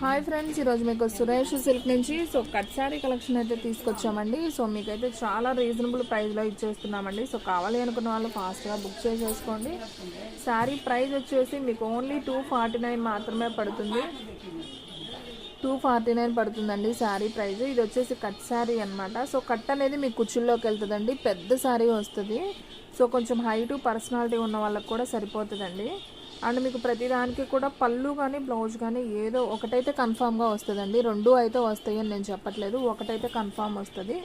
Hi friends, ఈరోజు మీకు Suresh silk నుంచి కట్ శారీ కలెక్షన్ అయితే తీసుకొచ్చామండి. మీకైతే చాలా రీజనబుల్ ప్రైస్లో ఇచ్చేస్తున్నామండి. కావాలి అనుకున్న వాళ్ళు ఫాస్ట్గా బుక్ చేసేసుకోండి. శారీ ప్రైస్ వచ్చేసి మీకు ఓన్లీ 249 మాత్రమే పడుతుంది. 249 పడుతుందండి శారీ ప్రైస్. ఇది వచ్చేసి కట్ శారీ అనమాట. కట్ అనేది మీకు కుచ్చుల్లోకి వెళ్తుందండి, పెద్ద శారీ వస్తుంది. కొంచెం హైటు పర్సనాలిటీ ఉన్న వాళ్ళకి కూడా సరిపోతుందండి. అండ్ మీకు ప్రతిదానికి కూడా పళ్ళు కానీ బ్లౌజ్ కానీ ఏదో ఒకటైతే కన్ఫామ్గా వస్తుందండి. రెండు అయితే వస్తాయి అని నేను చెప్పట్లేదు, ఒకటైతే కన్ఫామ్ వస్తుంది.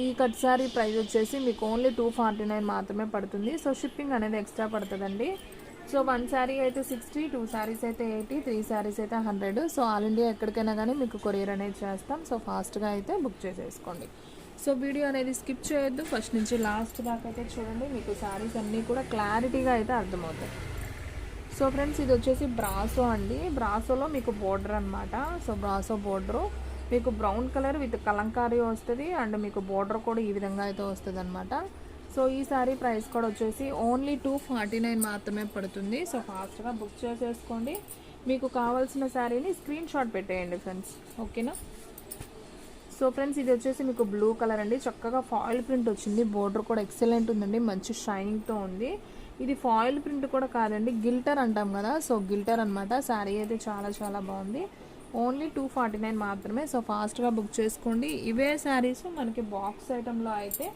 ఈ కట్ శారీ ప్రైస్ వచ్చేసి మీకు ఓన్లీ 249 మాత్రమే పడుతుంది. షిప్పింగ్ అనేది ఎక్స్ట్రా పడుతుందండి. 1 శారీ అయితే 60, 2 శారీస్ అయితే 80, 3 శారీస్ అయితే 100. ఆల్ ఇండియా ఎక్కడికైనా కానీ మీకు కొరియర్ అనేది చేస్తాం. ఫాస్ట్గా అయితే బుక్ చేసేసుకోండి. వీడియో అనేది స్కిప్ చేయొద్దు, ఫస్ట్ నుంచి లాస్ట్ దాకా అయితే చూడండి. మీకు శారీస్ అన్నీ కూడా క్లారిటీగా అయితే అర్థమవుతాయి. ఫ్రెండ్స్, ఇది వచ్చేసి బ్రాసో అండి. బ్రాసోలో మీకు బోర్డర్ అనమాట. బ్రాసో బోర్డరు మీకు బ్రౌన్ కలర్ విత్ కలంకారీ వస్తుంది. అండ్ మీకు బోర్డర్ కూడా ఈ విధంగా అయితే వస్తుంది అనమాట. ఈ సారీ ప్రైస్ కూడా వచ్చేసి ఓన్లీ 249 మాత్రమే పడుతుంది. ఫాస్ట్గా బుక్ చేసేసుకోండి. మీకు కావాల్సిన శారీని స్క్రీన్ షాట్ పెట్టేయండి ఫ్రెండ్స్, ఓకేనా. ఫ్రెండ్స్, ఇది వచ్చేసి మీకు బ్లూ కలర్ అండి. చక్కగా ఫాయిల్ ప్రింట్ వచ్చింది. బోర్డర్ కూడా ఎక్సలెంట్ ఉందండి, మంచి షైనింగ్తో ఉంది. ఇది ఫాయిల్ ప్రింట్ కూడా కాదండి, గిల్టర్ అంటాం కదా. గిల్టర్ అనమాట. శారీ అయితే చాలా చాలా బాగుంది. ఓన్లీ 249 మాత్రమే. ఫాస్ట్గా బుక్ చేసుకోండి. ఇవే శారీస్ మనకి బాక్స్ ఐటెంలో అయితే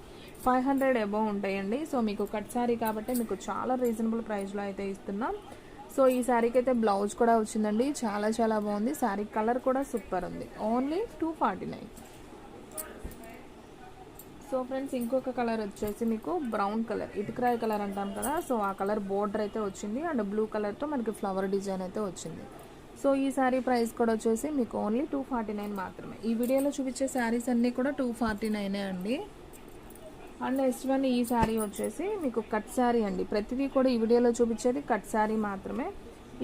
500 అబవ్ ఉంటాయండి. మీకు కట్ శారీ కాబట్టి మీకు చాలా రీజనబుల్ ప్రైస్లో అయితే ఇస్తున్నాం. ఈ శారీకి అయితే బ్లౌజ్ కూడా వచ్చిందండి, చాలా చాలా బాగుంది. శారీ కలర్ కూడా సూపర్ ఉంది. ఓన్లీ 249. ఫ్రెండ్స్, ఇంకొక కలర్ వచ్చేసి మీకు బ్రౌన్ కలర్, ఇటుకరాయి కలర్ అంటాం కదా. ఆ కలర్ బోర్డర్ అయితే వచ్చింది. అండ్ బ్లూ కలర్తో మనకి ఫ్లవర్ డిజైన్ అయితే వచ్చింది. ఈ శారీ ప్రైస్ కూడా వచ్చేసి మీకు ఓన్లీ 249 మాత్రమే. ఈ వీడియోలో చూపించే శారీస్ అన్నీ కూడా 249 అండి. అండ్ నెక్స్ట్ వన్ ఈ శారీ వచ్చేసి మీకు కట్ శారీ అండి. ప్రతిదీ కూడా ఈ వీడియోలో చూపించేది కట్ శారీ మాత్రమే.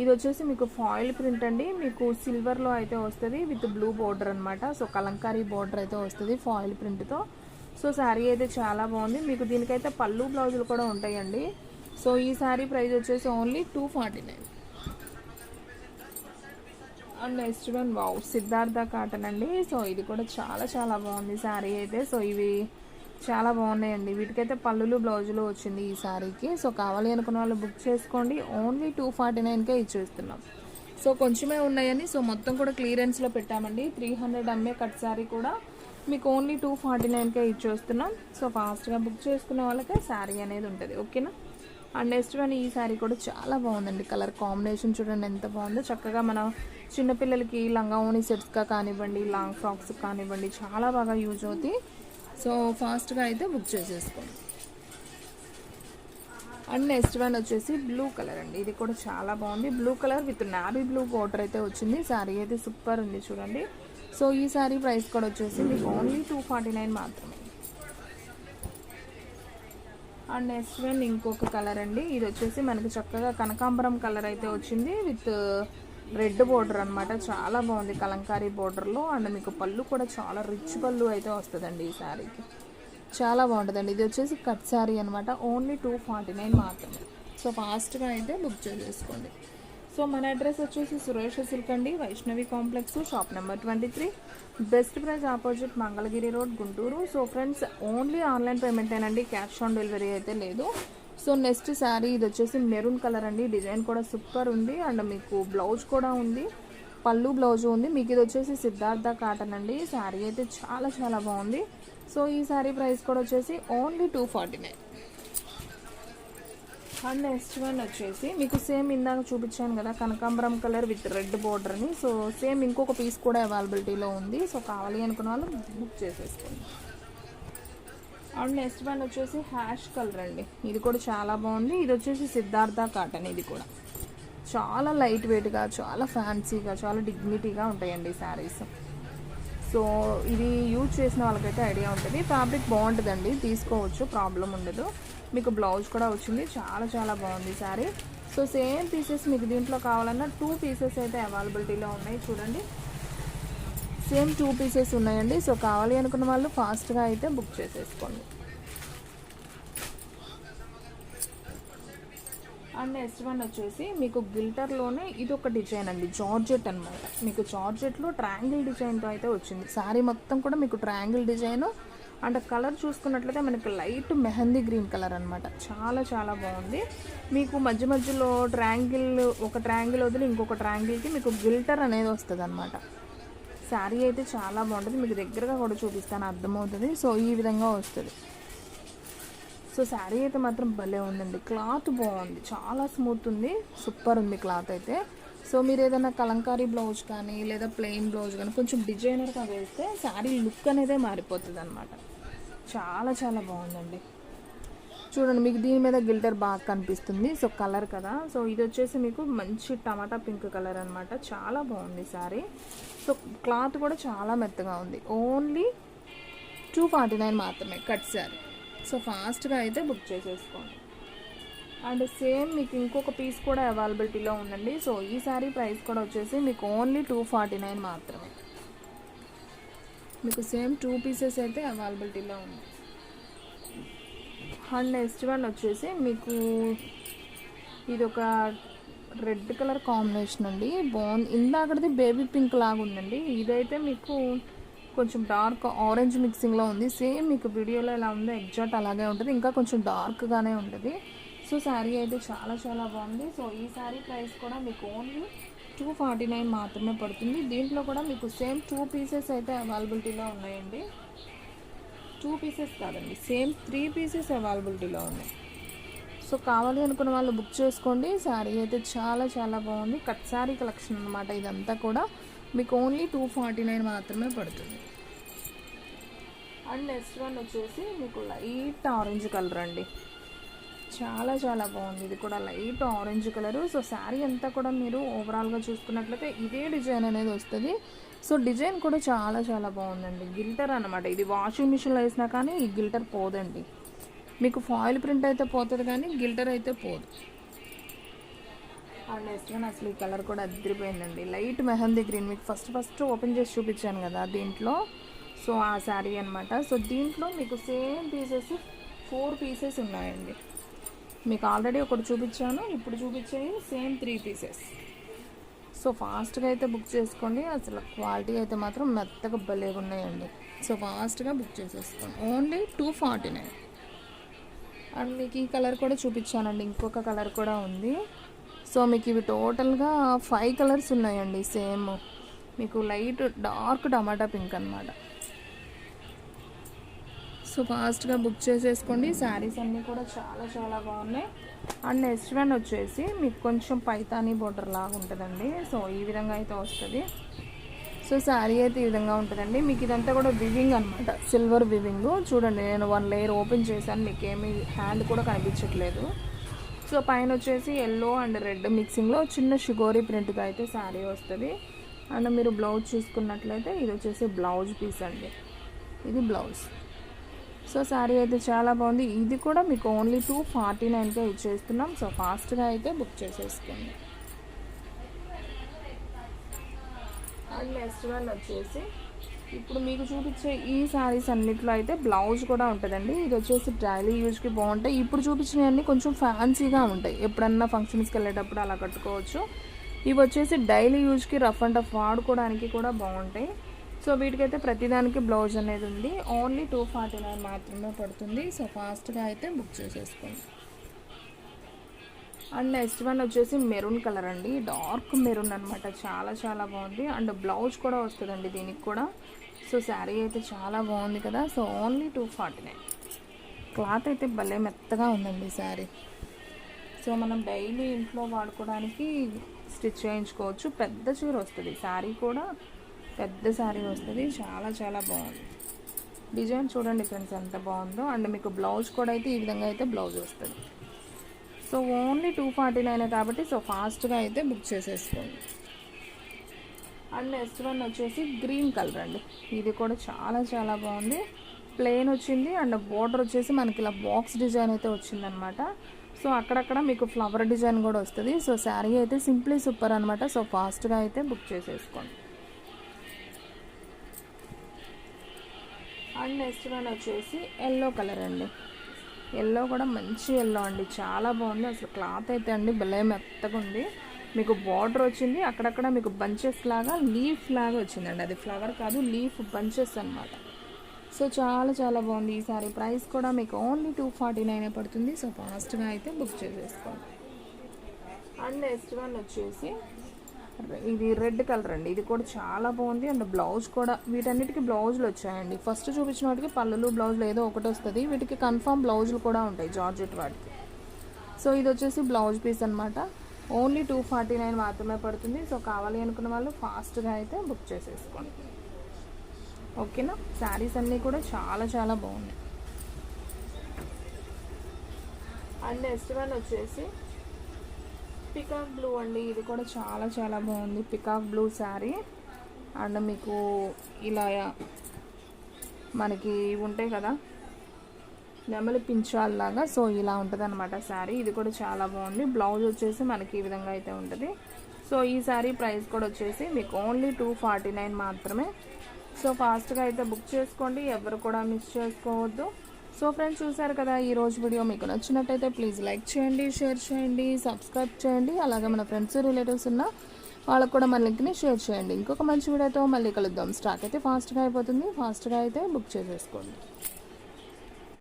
ఇది వచ్చేసి మీకు ఫాయిల్ ప్రింట్ అండి. మీకు సిల్వర్లో అయితే వస్తుంది విత్ బ్లూ బోర్డర్ అనమాట. కలంకారీ బోర్డర్ అయితే వస్తుంది ఫాయిల్ ప్రింట్తో. శారీ అయితే చాలా బాగుంది. మీకు దీనికైతే పళ్ళు బ్లౌజులు కూడా ఉంటాయండి. ఈ శారీ ప్రైస్ వచ్చేసి only 249. And next one wow, Siddhartha cotton అండి. ఇది కూడా చాలా చాలా బాగుంది శారీ అయితే. ఇవి చాలా బాగున్నాయండి. వీటికైతే పళ్ళులు బ్లౌజులు వచ్చింది ఈ శారీకి. కావాలి అనుకున్న వాళ్ళు బుక్ చేసుకోండి. ఓన్లీ 249కే ఇచ్చేస్తున్నాం. కొంచెమే ఉన్నాయని మొత్తం కూడా క్లియరెన్స్లో పెట్టామండి. 300 అమ్మే కట్ శారీ కూడా మీకు ఓన్లీ 249కే ఇచ్చేస్తున్నాం. ఫాస్ట్గా బుక్ చేసుకున్న వాళ్ళకే శారీ అనేది ఉంటుంది, ఓకేనా. అండ్ నెక్స్ట్ వన్ ఈ శారీ కూడా చాలా బాగుందండి. కలర్ కాంబినేషన్ చూడండి ఎంత బాగుందో. చక్కగా మన చిన్నపిల్లలకి లంగా ఓణి సెట్స్గా కానివ్వండి, లాంగ్ ఫ్రాక్స్ కానివ్వండి, చాలా బాగా యూజ్ అవుతాయి. ఫాస్ట్గా అయితే బుక్ చేసేసుకోండి. అండ్ నెక్స్ట్ వన్ వచ్చేసి బ్లూ కలర్ అండి. ఇది కూడా చాలా బాగుంది. Blue colour with navy blue border అయితే వచ్చింది. శారీ అయితే సూపర్ ఉంది చూడండి. ఈ శారీ ప్రైస్ కూడా వచ్చేసి మీకు ఓన్లీ 249 మాత్రమే. అండ్ నెక్స్ట్ వన్ ఇంకొక కలర్ అండి. ఇది వచ్చేసి మనకి చక్కగా కనకాంబరం కలర్ అయితే వచ్చింది విత్ రెడ్ బోర్డర్ అనమాట. చాలా బాగుంది కలంకారీ బోర్డర్లో. అండ్ మీకు పళ్ళు కూడా చాలా రిచ్ పళ్ళు అయితే వస్తుందండి ఈ శారీకి. చాలా బాగుంటుందండి. ఇది వచ్చేసి కట్ శారీ అనమాట. ఓన్లీ 249 మాత్రమే. ఫాస్ట్గా అయితే బుక్ చేసేసుకోండి. మన అడ్రస్ వచ్చేసి సురేష్ సిల్క్ అండి, Vaishnavi complex, shop number 23, best price opposite Mangalagiri road, Guntur. Friends, only online payment ఏనండి, క్యాష్ ఆన్ డెలివరీ అయితే లేదు. నెక్స్ట్ శారీ ఇది వచ్చేసి మెరూన్ కలర్ అండి. డిజైన్ కూడా సూపర్ ఉంది. అండ్ మీకు బ్లౌజ్ కూడా ఉంది, పళ్ళు బ్లౌజ్ ఉంది. మీకు ఇది వచ్చేసి సిద్ధార్థ కాటన్ అండి. శారీ అయితే చాలా చాలా బాగుంది. ఈ శారీ ప్రైస్ కూడా వచ్చేసి ఓన్లీ 249. అండ్ నెక్స్ట్ వన్ వచ్చేసి మీకు సేమ్ ఇందాక చూపించాను కదా కనకాంబరం కలర్ విత్ రెడ్ బోర్డర్ని. సేమ్ ఇంకొక పీస్ కూడా అవైలబిలిటీలో ఉంది. కావాలి అనుకున్న వాళ్ళు బుక్ చేసేసుకోండి. అండ్ నెక్స్ట్ వన్ వచ్చేసి హ్యాష్ కలర్ అండి. ఇది కూడా చాలా బాగుంది. ఇది వచ్చేసి సిద్ధార్థ కాటన్. ఇది కూడా చాలా లైట్ వెయిట్గా, చాలా ఫ్యాన్సీగా, చాలా డిగ్నిటీగా ఉంటాయండి శారీస్. ఇది యూజ్ చేసిన వాళ్ళకైతే ఐడియా ఉంటుంది. ఫ్యాబ్రిక్ బాగుంటుందండి, తీసుకోవచ్చు, ప్రాబ్లం ఉండదు. మీకు బ్లౌజ్ కూడా వచ్చింది. చాలా చాలా బాగుంది శారీ. సేమ్ పీసెస్ మీకు దీంట్లో కావాలన్నా 2 పీసెస్ అయితే అవైలబిలిటీలో ఉన్నాయి చూడండి. సేమ్ 2 పీసెస్ ఉన్నాయండి. కావాలి అనుకున్న వాళ్ళు ఫాస్ట్గా అయితే బుక్ చేసేసుకోండి. అండ్ నెక్స్ట్ వన్ వచ్చేసి మీకు గిల్టర్లోనే ఇది ఒక డిజైన్ అండి, జార్జెట్ అనమాట. మీకు జార్జెట్లో ట్రయాంగిల్ డిజైన్తో అయితే వచ్చింది. శారీ మొత్తం కూడా మీకు ట్రయాంగిల్ డిజైన్ అండ్ కలర్ చూసుకున్నట్లయితే మనకి లైట్ మెహందీ గ్రీన్ కలర్ అనమాట. చాలా చాలా బాగుంది. మీకు మధ్య మధ్యలో ఒక ట్రయాంగిల్ వదిలి ఇంకొక ట్రయాంగిల్కి మీకు గిల్టర్ అనేది వస్తుంది అనమాట. శారీ అయితే చాలా బాగుంటుంది. మీకు దగ్గరగా కూడా చూపిస్తాను, అర్థమవుతుంది. సో ఈ విధంగా వస్తుంది. సో శారీ అయితే మాత్రం భలే ఉందండి. క్లాత్ బాగుంది, చాలా స్మూత్ ఉంది, సూపర్ ఉంది క్లాత్ అయితే. సో మీరు ఏదైనా కలంకారీ బ్లౌజ్ కానీ లేదా ప్లెయిన్ బ్లౌజ్ కానీ కొంచెం డిజైనర్గా వేస్తే శారీ లుక్ అనేదే మారిపోతుంది అనమాట. చాలా చాలా బాగుందండి. చూడండి, మీకు దీని మీద గిల్టర్ బాగా కనిపిస్తుంది. సో కలర్ కదా. సో ఇది వచ్చేసి మీకు మంచి టమాటా పింక్ కలర్ అనమాట. చాలా బాగుంది శారీ. సో క్లాత్ కూడా చాలా మెత్తగా ఉంది. ఓన్లీ 249 మాత్రమే కట్ శారీ. సో ఫాస్ట్గా అయితే బుక్ చేసేసుకోండి. అండ్ సేమ్ మీకు ఇంకొక పీస్ కూడా అవైలబిలిటీలో ఉందండి. సో ఈ శారీ ప్రైస్ కూడా వచ్చేసి మీకు ఓన్లీ 249 మాత్రమే. మీకు సేమ్ 2 పీసెస్ అయితే అవైలబిలిటీలో ఉంది. అండ్ నెక్స్ట్ వన్ వచ్చేసి మీకు ఇది ఒక రెడ్ కలర్ కాంబినేషన్ అండి, బాగుంది. ఇందాకది బేబీ పింక్ లాగా ఉందండి. ఇదైతే మీకు కొంచెం డార్క్ ఆరెంజ్ మిక్సింగ్లో ఉంది. సేమ్ మీకు వీడియోలో ఎలా ఉందో ఎగ్జాక్ట్ అలాగే ఉంటుంది, ఇంకా కొంచెం డార్క్గానే ఉంటుంది. సో శారీ అయితే చాలా చాలా బాగుంది. సో ఈ శారీ ప్రైస్ కూడా మీకు ఓన్లీ 249 మాత్రమే పడుతుంది. దీంట్లో కూడా మీకు సేమ్ 2 పీసెస్ అయితే అవైలబిలిటీలో ఉన్నాయండి. 2 పీసెస్ కాదండి, సేమ్ 3 పీసెస్ అవైలబిలిటీలో ఉన్నాయి. సో కావాలి అనుకున్న వాళ్ళు బుక్ చేసుకోండి. శారీ అయితే చాలా చాలా బాగుంది. కట్ శారీ కలెక్షన్ అనమాట. ఇదంతా కూడా మీకు ఓన్లీ 249 మాత్రమే పడుతుంది. అండ్ నెక్స్ట్ వన్ వచ్చేసి మీకు లైట్ ఆరెంజ్ కలర్ అండి. చాలా చాలా బాగుంది. ఇది కూడా light orange colour. So sari అంతా కూడా మీరు ఓవరాల్గా చూసుకున్నట్లయితే ఇదే డిజైన్ అనేది వస్తుంది. సో డిజైన్ కూడా చాలా చాలా బాగుందండి. గిల్టర్ అనమాట. ఇది వాషింగ్ మిషన్లో వేసినా కానీ ఈ గిల్టర్ పోదండి. మీకు ఫాయిల్ ప్రింట్ అయితే పోతుంది కానీ గిల్టర్ అయితే పోదు. అండ్ నెక్స్ట్ వన్ అసలు ఈ కలర్ కూడా అదిరిపోయిందండి. Light mehndi green. మీకు ఫస్ట్ ఓపెన్ చేసి చూపించాను కదా దీంట్లో. సో ఆ శారీ అనమాట. సో దీంట్లో మీకు సేమ్ పీసెస్ 4 పీసెస్ ఉన్నాయండి. మీకు ఆల్రెడీ ఒకటి చూపించాను, ఇప్పుడు చూపించేవి సేమ్ 3 పీసెస్. సో ఫాస్ట్గా అయితే బుక్ చేసుకోండి. అసలు క్వాలిటీ అయితే మాత్రం మెత్తగా భలేగా ఉన్నాయండి. సో ఫాస్ట్గా బుక్ చేసేసుకోండి. ఓన్లీ 249. అండ్ మీకు ఈ కలర్ కూడా చూపించానండి. ఇంకొక కలర్ కూడా ఉంది. సో మీకు ఇవి టోటల్గా 5 కలర్స్ ఉన్నాయండి. సేమ్ మీకు లైట్ డార్క్ టమాటా పింక్ అనమాట. సో ఫాస్ట్గా బుక్ చేసేసుకోండి. శారీస్ అన్నీ కూడా చాలా చాలా బాగున్నాయి. అండ్ నెక్స్ట్ వన్ వచ్చేసి మీకు కొంచెం పైతానీ బోర్డర్ లాగా ఉంటుందండి. సో ఈ విధంగా అయితే వస్తుంది. సో శారీ అయితే ఈ విధంగా ఉంటుందండి. మీకు ఇదంతా కూడా వివింగ్ అనమాట, సిల్వర్ వివింగ్. చూడండి, నేను 1 లేయర్ ఓపెన్ చేశాను, మీకు ఏమీ హ్యాండ్ కూడా కనిపించట్లేదు. సో పైన వచ్చేసి ఎల్లో అండ్ రెడ్ మిక్సింగ్లో చిన్న షుగోరీ ప్రింట్గా అయితే శారీ వస్తుంది. అండ్ మీరు బ్లౌజ్ చూసుకున్నట్లయితే ఇది వచ్చేసి బ్లౌజ్ పీస్ అండి. ఇది బ్లౌజ్. సో శారీ అయితే చాలా బాగుంది. ఇది కూడా మీకు ఓన్లీ 249కే ఇచ్చేస్తున్నాం. సో ఫాస్ట్గా అయితే బుక్ చేసేసుకోండి. అండ్ నెక్స్ట్ వన్ వచ్చేసి ఇప్పుడు మీకు చూపించే ఈ శారీస్ అన్నిట్లో అయితే బ్లౌజ్ కూడా ఉంటుందండి. ఇది వచ్చేసి డైలీ యూజ్కి బాగుంటాయి. ఇప్పుడు చూపించినవన్నీ కొంచెం ఫ్యాన్సీగా ఉంటాయి, ఎప్పుడన్నా ఫంక్షన్స్కి వెళ్ళేటప్పుడు అలా కట్టుకోవచ్చు. ఇవి వచ్చేసి డైలీ యూజ్కి రఫ్ అండ్ టఫ్ వాడుకోవడానికి కూడా బాగుంటాయి. సో వీటికైతే ప్రతిదానికి బ్లౌజ్ అనేది ఉంది. ఓన్లీ 249 మాత్రమే పడుతుంది. సో ఫాస్ట్గా అయితే బుక్ చేసేసుకోండి. అండ్ నెక్స్ట్ వన్ వచ్చేసి మెరూన్ కలర్ అండి, డార్క్ మెరూన్ అనమాట. చాలా చాలా బాగుంది. అండ్ బ్లౌజ్ కూడా వస్తుందండి దీనికి కూడా. సో శారీ అయితే చాలా బాగుంది కదా. So only 249. క్లాత్ అయితే భలే మెత్తగా ఉందండి శారీ. సో మనం డైలీ ఇంట్లో వాడుకోవడానికి స్టిచ్ చేయించుకోవచ్చు. పెద్ద చీర వస్తుంది, శారీ కూడా పెద్ద శారీ వస్తుంది. చాలా చాలా బాగుంది. డిజైన్ చూడండి ఫ్రెండ్స్ ఎంత బాగుందో. అండ్ మీకు బ్లౌజ్ కూడా అయితే ఈ విధంగా అయితే బ్లౌజ్ వస్తుంది. సో ఓన్లీ 249 కాబట్టి సో ఫాస్ట్గా అయితే బుక్ చేసేసుకోండి. అండ్ నెక్స్ట్ వన్ వచ్చేసి గ్రీన్ కలర్ అండి. ఇది కూడా చాలా చాలా బాగుంది. ప్లెయిన్ వచ్చింది అండ్ బోర్డర్ వచ్చేసి మనకి ఇలా బాక్స్ డిజైన్ అయితే వచ్చిందనమాట. సో అక్కడక్కడ మీకు ఫ్లవర్ డిజైన్ కూడా వస్తుంది. సో శారీ అయితే సింప్లీ సూపర్ అనమాట. సో ఫాస్ట్గా అయితే బుక్ చేసేసుకోండి. అండ్ నెక్స్ట్ వన్ వచ్చేసి ఎల్లో కలర్ అండి. ఎల్లో కూడా మంచి ఎల్లో అండి, చాలా బాగుంది అసలు. క్లాత్ అయితే అండి భలే మెత్తగా ఉంది. మీకు బార్డర్ వచ్చింది, అక్కడక్కడ మీకు బంచెస్ లాగా లీఫ్ లాగా వచ్చిందండి. అది ఫ్లవర్ కాదు, లీఫ్ బంచెస్ అనమాట. సో చాలా చాలా బాగుంది ఈ సారీ. ప్రైస్ కూడా మీకు ఓన్లీ 249 పడుతుంది. సో ఫాస్ట్గా అయితే బుక్ చేసేసుకోండి. అండ్ నెక్స్ట్ వన్ వచ్చేసి ఇది రెడ్ కలర్ అండి. ఇది కూడా చాలా బాగుంది. అండ్ బ్లౌజ్ కూడా, వీటన్నిటికీ బ్లౌజులు వచ్చాయండి. ఫస్ట్ చూపించిన వాటికి పళ్ళులు బ్లౌజులు ఏదో ఒకటి వస్తుంది, వీటికి కన్ఫర్మ్ బ్లౌజులు కూడా ఉంటాయి జార్జెట్ వాటికి. సో ఇది వచ్చేసి బ్లౌజ్ పీస్ అనమాట. ఓన్లీ 249 మాత్రమే పడుతుంది. సో కావాలి అనుకున్న వాళ్ళు ఫాస్ట్గా అయితే బుక్ చేసేసుకోండి. ఓకేనా. శారీస్ అన్నీ కూడా చాలా చాలా బాగున్నాయి. అండ్ నెక్స్ట్ వన్ వచ్చేసి పికాక్ బ్లూ అండి. ఇది కూడా చాలా చాలా బాగుంది. Peacock blue sari. అండ్ మీకు ఇలా మనకి ఉంటాయి కదా నెమలి పించాల్లాగా, సో ఇలా ఉంటుంది అనమాట శారీ. ఇది కూడా చాలా బాగుంది. బ్లౌజ్ వచ్చేసి మనకి ఈ విధంగా అయితే ఉంటుంది. సో ఈ శారీ ప్రైస్ కూడా వచ్చేసి మీకు ఓన్లీ 249 మాత్రమే. సో ఫాస్ట్గా అయితే బుక్ చేసుకోండి, ఎవరు కూడా మిస్ చేసుకోవద్దు. సో ఫ్రెండ్స్, చూసారు కదా ఈ రోజు వీడియో. మీకు నచ్చినట్టయితే ప్లీజ్ లైక్ చేయండి, షేర్ చేయండి, సబ్స్క్రైబ్ చేయండి. అలాగే మన ఫ్రెండ్స్ రిలేటివ్స్ ఉన్న వాళ్ళకు కూడా మన లింక్ని షేర్ చేయండి. ఇంకొక మంచి వీడియోతో మళ్ళీ కలుద్దాం. స్టాక్ అయితే ఫాస్ట్గా అయిపోతుంది. ఫాస్ట్గా అయితే బుక్ చేసేసుకోండి.